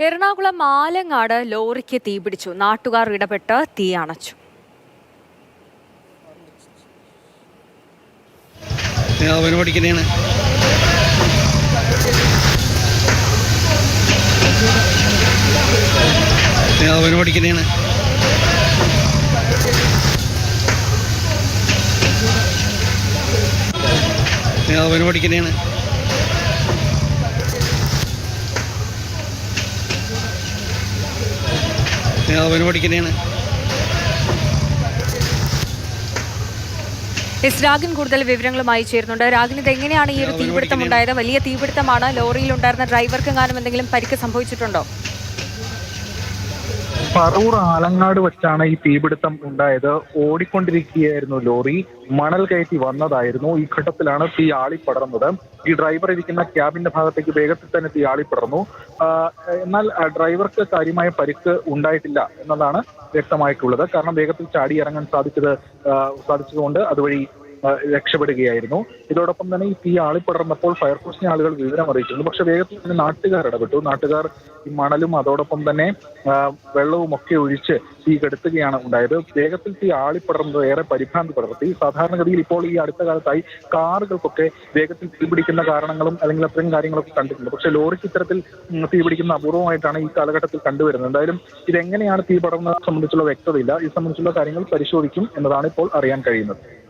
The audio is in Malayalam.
എറണാകുളം ആലങ്ങാട് ലോറിക്ക് തീപിടിച്ചു. നാട്ടുകാർ ഇടപെട്ട് തീ അണച്ചു. പഠിക്കുന്നതാണ് പഠിക്കുന്നതാണ് പഠിക്കുന്നതാണ് രാഗിൻ കൂടുതൽ വിവരങ്ങളുമായി ചേരുന്നുണ്ട്. രാഗിൻ, ഇത് എങ്ങനെയാണ് ഈ ഒരു തീപിടുത്തം ഉണ്ടായത്? വലിയ തീപിടുത്തമാണ്. ലോറിയിൽ ഉണ്ടായിരുന്ന ഡ്രൈവർക്ക് എങ്ങാനും എന്തെങ്കിലും പരിക്ക് സംഭവിച്ചിട്ടുണ്ടോ? പറവൂർ ആലങ്ങാട് വെച്ചാണ് ഈ തീപിടുത്തം ഉണ്ടായത്. ഓടിക്കൊണ്ടിരിക്കുകയായിരുന്നു ലോറി, മണൽ കയറ്റി വന്നതായിരുന്നു. ഈ ഘട്ടത്തിലാണ് തീ ആളിപ്പടർന്നത്. ഈ ഡ്രൈവർ ഇരിക്കുന്ന ക്യാബിന്റെ ഭാഗത്തേക്ക് വേഗത്തിൽ തന്നെ തീ ആളിപ്പടർന്നു. എന്നാൽ ഡ്രൈവർക്ക് കാര്യമായ പരിക്ക് ഉണ്ടായിട്ടില്ല എന്നതാണ് വ്യക്തമായിട്ടുള്ളത്. കാരണം വേഗത്തിൽ ചാടി ഇറങ്ങാൻ സാധിച്ചതുകൊണ്ട് അതുവഴി രക്ഷപ്പെടുകയായിരുന്നു. ഇതോടൊപ്പം തന്നെ ഈ തീ ആളിപ്പടർന്നപ്പോൾ ഫയർഫോഴ്സിനെ ആളുകൾ വിവരം അറിയിച്ചിരുന്നു. പക്ഷെ വേഗത്തിൽ തന്നെ നാട്ടുകാർ ഇടപെട്ടു. നാട്ടുകാർ ഈ മണലും അതോടൊപ്പം തന്നെ വെള്ളവും ഒക്കെ ഒഴിച്ച് തീ കെടുത്തുകയാണ് ഉണ്ടായത്. വേഗത്തിൽ തീ ആളിപ്പടർന്നത് ഏറെ പരിഭ്രാന്തി പടർത്തി. സാധാരണഗതിയിൽ ഇപ്പോൾ ഈ അടുത്ത കാലത്തായി കാറുകൾക്കൊക്കെ വേഗത്തിൽ തീപിടിക്കുന്ന കാരണങ്ങളും അല്ലെങ്കിൽ അത്തരം കാര്യങ്ങളൊക്കെ കണ്ടിട്ടുണ്ട്. പക്ഷെ ലോറിക്ക് ഇത്തരത്തിൽ തീപിടിക്കുന്ന അപൂർവമായിട്ടാണ് ഈ കാലഘട്ടത്തിൽ കണ്ടുവരുന്നത്. എന്തായാലും ഇതെങ്ങനെയാണ് തീ പടർന്നത് സംബന്ധിച്ചുള്ള വ്യക്തതയില്ല. ഇത് സംബന്ധിച്ചുള്ള കാര്യങ്ങൾ പരിശോധിക്കും എന്നതാണ് ഇപ്പോൾ അറിയാൻ കഴിയുന്നത്.